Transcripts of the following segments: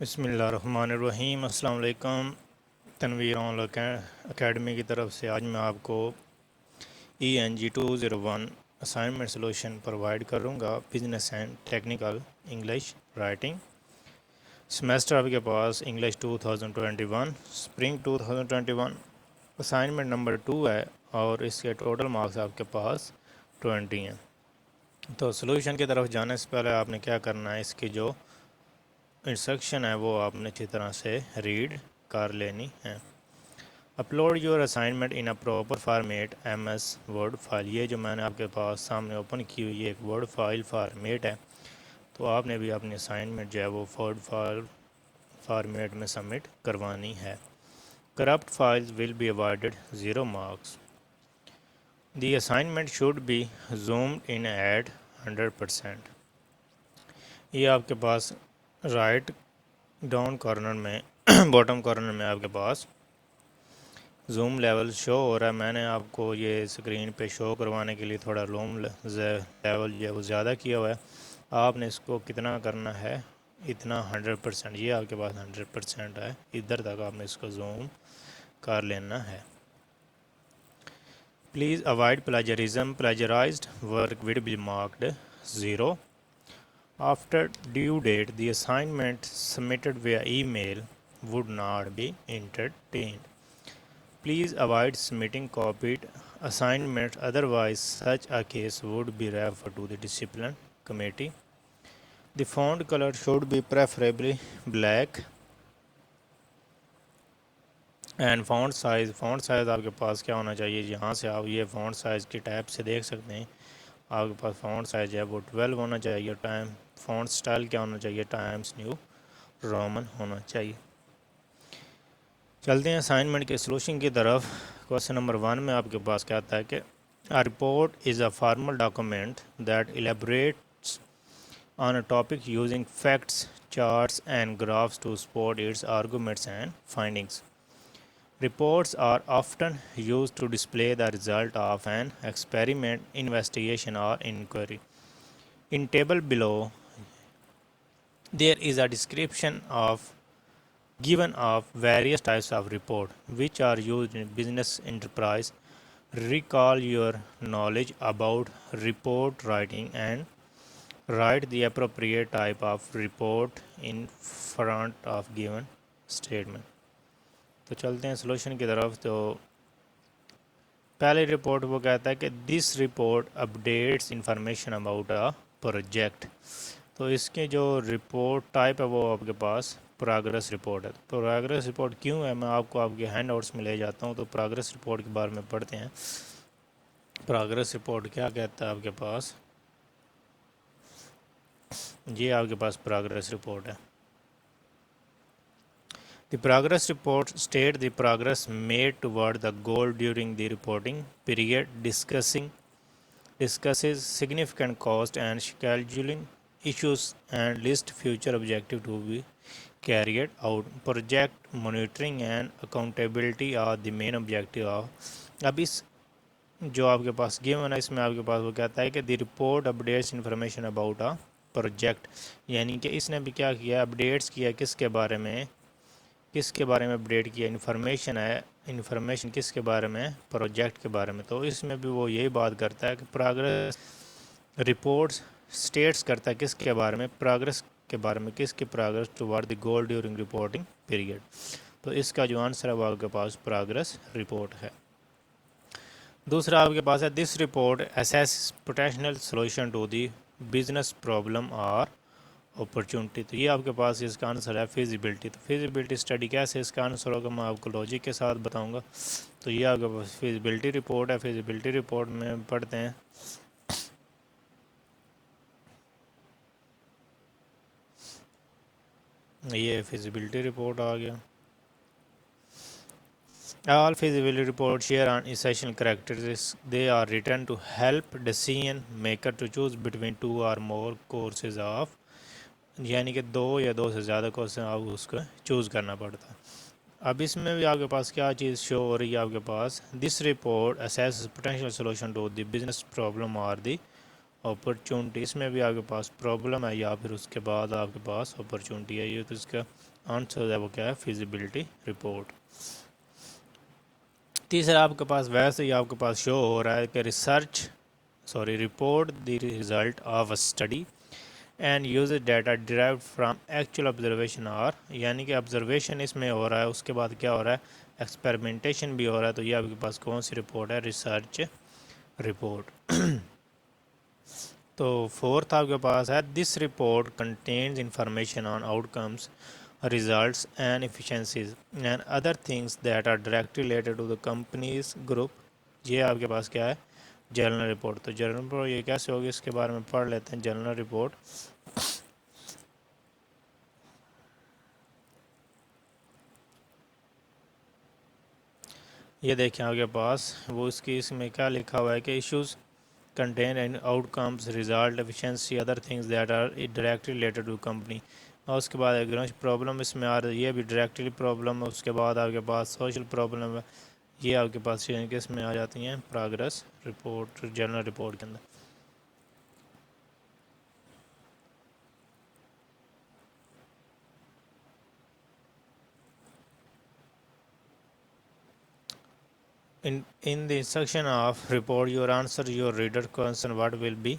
बिस्मिल्लाहिर्रहमानिर्रहीम। अस्सलाम वालेकुम। तनवीर ऑनलाइन अकेडमी की तरफ से आज मैं आपको ENG 201 असाइनमेंट सॉल्यूशन प्रोवाइड करूँगा। Business and technical English writing semester आपके पास इंग्लिश 2021 स्प्रिंग 2021 असाइनमेंट नंबर 2 है और इसके टोटल मार्क्स आपके पास 20 हैं। तो सॉल्यूशन की तरफ जाने से पहले आपने क्या करना है, इसकी जो इंस्ट्रक्शन है वो आपने अच्छी तरह से रीड कर लेनी है। Upload your assignment in a proper format MS word file. ये जो मैंने आपके पास सामने ओपन की हुई है एक वर्ड फाइल फार्मेट है, तो आपने भी अपनी असाइनमेंट जो है वो वर्ड फाइल फार्मेट में सबमिट करवानी है। Corrupt files will be avoided 0 marks. The assignment should be zoomed in at 100%। ये आपके पास राइट डाउन कॉर्नर में बॉटम कॉर्नर में आपके पास जूम लेवल शो हो रहा है। मैंने आपको ये स्क्रीन पे शो करवाने के लिए थोड़ा जूम लेवल जो है वो ज़्यादा किया हुआ है। आपने इसको कितना करना है, इतना 100%। ये आपके पास 100% है, इधर तक आपने इसको जूम कर लेना है। Please avoid plagiarism. Plagiarised work will be marked 0। After due date, the assignment submitted via email would not be entertained. Please avoid submitting copied assignments, otherwise such a case would be referred to the discipline committee. The font color should be preferably black and font size आपके पास क्या होना चाहिए, यहाँ से आप ये font size की tab से देख सकते हैं। आपके पास फ़ॉन्ट साइज है वो 12 होना चाहिए। टाइम फ़ॉन्ट स्टाइल क्या होना चाहिए, टाइम्स न्यू रोमन होना चाहिए। चलते हैं असाइनमेंट के सॉल्यूशन की तरफ। क्वेश्चन नंबर 1 में आपके पास क्या आता है कि a report is a formal document that elaborates on a topic using facts, charts and graphs to support its arguments and findings. Reports are often used to display the result of an experiment, investigation, or inquiry. In table below, there is a description given of various types of report which are used in business enterprise. Recall your knowledge about report writing and write the appropriate type of report in front of given statement. तो चलते हैं solution की तरफ। तो पहली report वो कहता है कि this report updates information about a project. तो इसके जो रिपोर्ट टाइप है वो आपके पास प्रोग्रेस रिपोर्ट है। प्रोग्रेस रिपोर्ट क्यों है, मैं आपको आपके हैंड आउट्स में ले जाता हूँ। तो प्रोग्रेस रिपोर्ट के बारे में पढ़ते हैं। प्रोग्रेस रिपोर्ट क्या कहता है आपके पास, ये आपके पास प्रोग्रेस रिपोर्ट है। The progress report states the progress made toward the goal during the reporting period, discusses significant cost and scheduling issues and list future objective to be carried out. Project monitoring and accountability are the main objective of। अब इस जो आपके पास given है इसमें आपके पास वो कहता है कि the report updates information about a project, यानी कि इसने भी क्या किया, अपडेट्स किया किसके बारे में, किसके बारे में अपडेट किया, इन्फॉर्मेशन है, इन्फॉर्मेशन किसके बारे में, प्रोजेक्ट के बारे में। तो इसमें भी वो यही बात करता है कि प्रोग्रेस रिपोर्ट्स स्टेट्स करता है किसके बारे में, प्रोग्रेस के बारे में, किसकी progress toward the goal during reporting period. तो इसका जो आंसर है वो आपके पास प्रोग्रेस रिपोर्ट है। दूसरा आपके पास है this report assess potential solution to the business problem और अपॉर्चुनिटी। तो ये आपके पास इसका आंसर है फिजिबिलिटी। तो फिजिबिलिटी स्टडी कैसे इसका आंसर होगा मैं आपको लॉजिक के साथ बताऊंगा। तो ये आपके पास फिजिबिलिटी रिपोर्ट है। फिजिबिलिटी रिपोर्ट में पढ़ते हैं, ये फिजिबिलिटी रिपोर्ट आ गया। All feasibility reports share an essential characteristics. They are written to help decision maker to choose between two or more courses of, यानी कि दो या दो से ज़्यादा कोर्स आप उसको चूज़ करना पड़ता है। अब इसमें भी आपके पास क्या चीज़ शो हो रही है आपके पास, this report assess potential solution to the business problem और द अपॉर्चुनिटी, इसमें भी आपके पास प्रॉब्लम है या फिर उसके बाद आपके पास अपॉर्चुनिटी है, ये तो इसका आंसर है वो क्या है, फिजिबिलिटी रिपोर्ट। तीसरा आपके पास वैसे ही आपके पास शो हो रहा है कि report the result of a study and use data derived from actual observation, और यानी कि ऑब्जर्वेशन इसमें हो रहा है, उसके बाद क्या हो रहा है, एक्सपेरिमेंटेशन भी हो रहा है। तो ये आपके पास कौन सी रिपोर्ट है, रिसर्च रिपोर्ट। तो फोर्थ आपके पास है this report contains information on outcomes, results and efficiencies and other things that are directly related to the company's group। ये आपके पास क्या है, जर्नल रिपोर्ट। तो जर्नल रिपोर्ट ये कैसे होगी, इसके बारे में पढ़ लेते हैं। जर्नल रिपोर्ट ये देखें आपके पास वो इसकी, इसमें क्या लिखा हुआ है कि issues contain and outcomes, result, efficiency, other things that are directly related to company. और उसके बाद अगर प्रॉब्लम इसमें आ रही है, ये भी डायरेक्टली प्रॉब्लम है। उसके बाद आपके पास सोशल प्रॉब्लम है, ये आपके पास किस में आ जाती हैं, प्रोग्रेस रिपोर्ट, जर्नल रिपोर्ट के अंदर। In the section of report, your answer your reader question what will be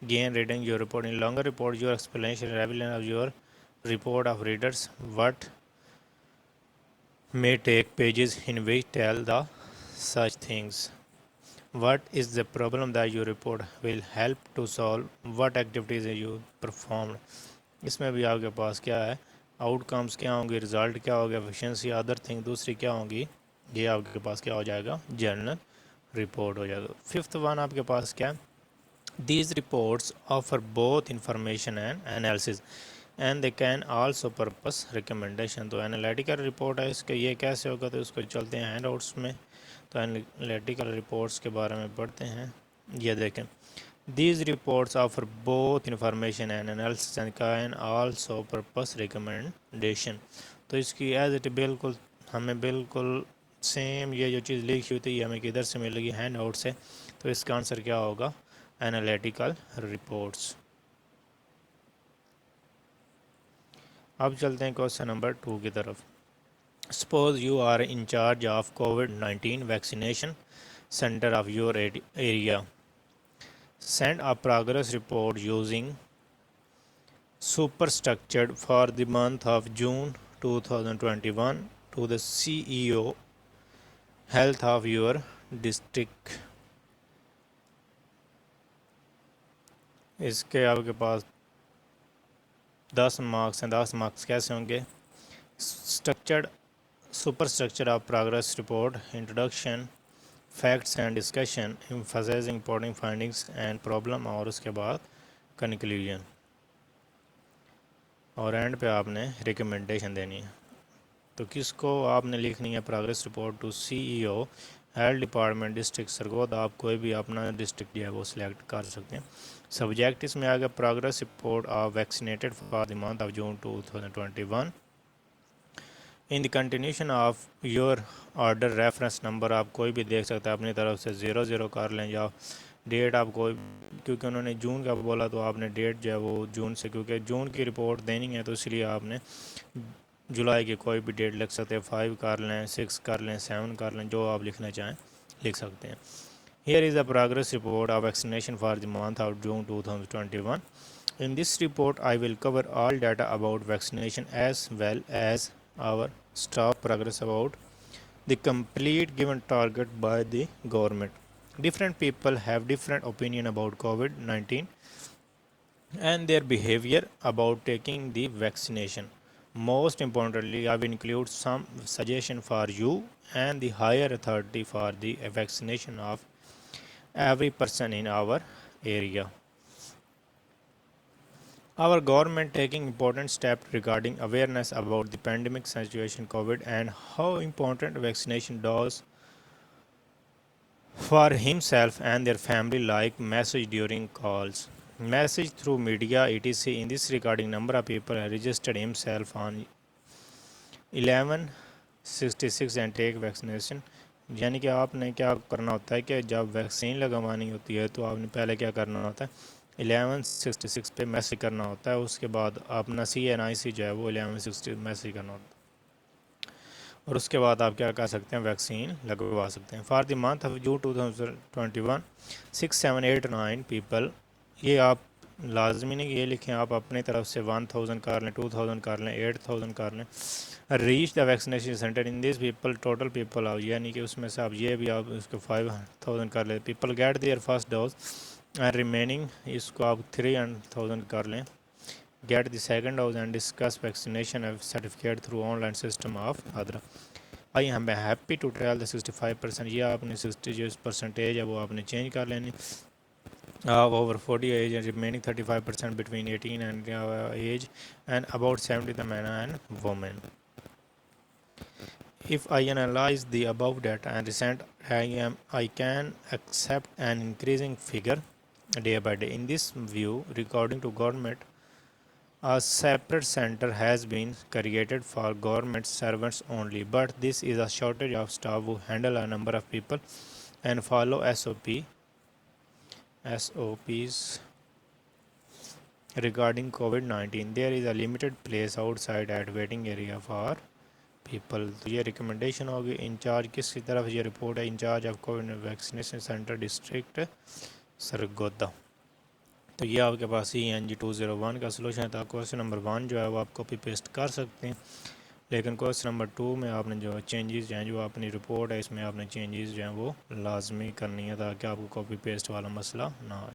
gain reading your report. In longer report, your explanation relevant of your report of readers what may take pages in which tell the such things. What is the problem that your report will help to solve? What activities you performed? इसमें भी आपके पास क्या है, outcomes क्या होंगे, result क्या होगा, efficiency, other thing दूसरी क्या होंगी, ये आपके पास क्या हो जाएगा, जर्नल रिपोर्ट हो जाएगा। फिफ्थ वन आपके पास क्या है, these reports offer both information and analysis and they can also purpose recommendation. तो एनालिटिकल रिपोर्ट है इसके, ये कैसे होगा, तो इसको चलते हैं हैंडआउट्स में। तो एनालिटिकल रिपोर्ट्स के बारे में पढ़ते हैं। ये देखें, these reports offer both information and analysis and can also purpose recommendation। तो इसकी एज इट बिल्कुल हमें बिल्कुल सेम ये जो चीज़ लिखी हुई थी ये हमें किधर से मिलेगी, हैंड आउट से। तो इसका आंसर क्या होगा, एनालिटिकल रिपोर्ट्स। अब चलते हैं क्वेश्चन नंबर 2 की तरफ। Suppose you are in charge of कोविड-19 vaccination centre of your area, send a progress report using superstructured for the month of June 2021 to the CEO health of your district। इसके आपके पास 10 marks हैं। 10 marks कैसे होंगे, structured, super structure of progress report, introduction, facts and discussion, emphasising important findings and problem, और उसके बाद conclusion, और and पे आपने रिकमेंडेशन देनी है। तो किसको आपने लिखनी है, progress report to CEO health department district Sargodha. आप कोई भी अपना डिस्ट्रिक्ट जो है वो सिलेक्ट कर सकते हैं। सब्जेक्ट इसमें आ गया progress report of vaccinated for the month of June 2021। In the continuation of your order reference number आप कोई भी देख सकते हैं अपनी तरफ से, 00 कर लें, या डेट आप कोई, क्योंकि उन्होंने जून का बोला तो आपने डेट जो है वो जून से, क्योंकि जून की रिपोर्ट देनी है तो इसलिए आपने जुलाई की कोई भी डेट लिख सकते हैं, 5 कर लें, 6 कर लें, 7 कर लें, जो आप लिखना चाहें लिख सकते हैं। Here is a progress report of vaccination for the month of June 2021. In this report, I will cover all data about vaccination as well as our staff progress about the complete given target by the government. Different people have different opinion about COVID-19 and their behavior about taking the vaccination. Most importantly, I will include some suggestion for you and the higher authority for the vaccination of every person in our area. Our government taking important steps regarding awareness about the pandemic situation COVID and how important vaccination does for himself and their family, like message during calls, message through media etc. In this regarding, number of people have registered himself on 1166 and take vaccination। यानी कि आपने क्या करना होता है कि जब vaccine लगवानी होती है तो आपने पहले क्या करना होता है, 1166 पे मैसेज करना होता है, उसके बाद अपना CNIC जो है वो 1160 मैसेज करना होता है, और उसके बाद आप क्या कर सकते हैं, वैक्सीन लगवा सकते हैं। For the month of June 2021 6789 people, ये आप लाजमी नहीं ये लिखें, आप अपनी तरफ से 1000 कर लें, 2000 कर लें, 8000 कर लें। Reach the vaccination centre in this people, total people आओ, यानी कि उसमें से आप ये भी आप उसको 5000 कर लें। People get their first dose and remaining, इसको आप 3000 कर लें। Get the second dose and discuss vaccination certificate through online system of NADRA. I am happy to tell the 65%, ये आपने 60 जो परसेंटेज है वो आपने चेंज कर लेनी। Over 40 age and remaining 35% between 18 and age, and about 70 the men and women. If I analyze the above data and recent, I can accept an increasing figure day by day. In this view, according to government, a separate center has been created for government servants only, but this is a shortage of staff who handle a number of people and follow SOPs regarding COVID-19. There is a limited place outside at waiting area for people. तो ये recommendation होगी। In charge किसकी तरफ ये report है, in charge of covid vaccination centre district Sargodha. तो ये आपके पास ENG201 का सोल्यूशन था। क्वेश्चन नंबर 1 जो है वो आप कॉपी पेस्ट कर सकते हैं, लेकिन क्वेश्चन नंबर 2 में आपने जो चेंजेस हैं, जो अपनी रिपोर्ट है इसमें आपने चेंजेस जो हैं वो लाजमी करनी है, ताकि आपको कॉपी पेस्ट वाला मसला ना आए।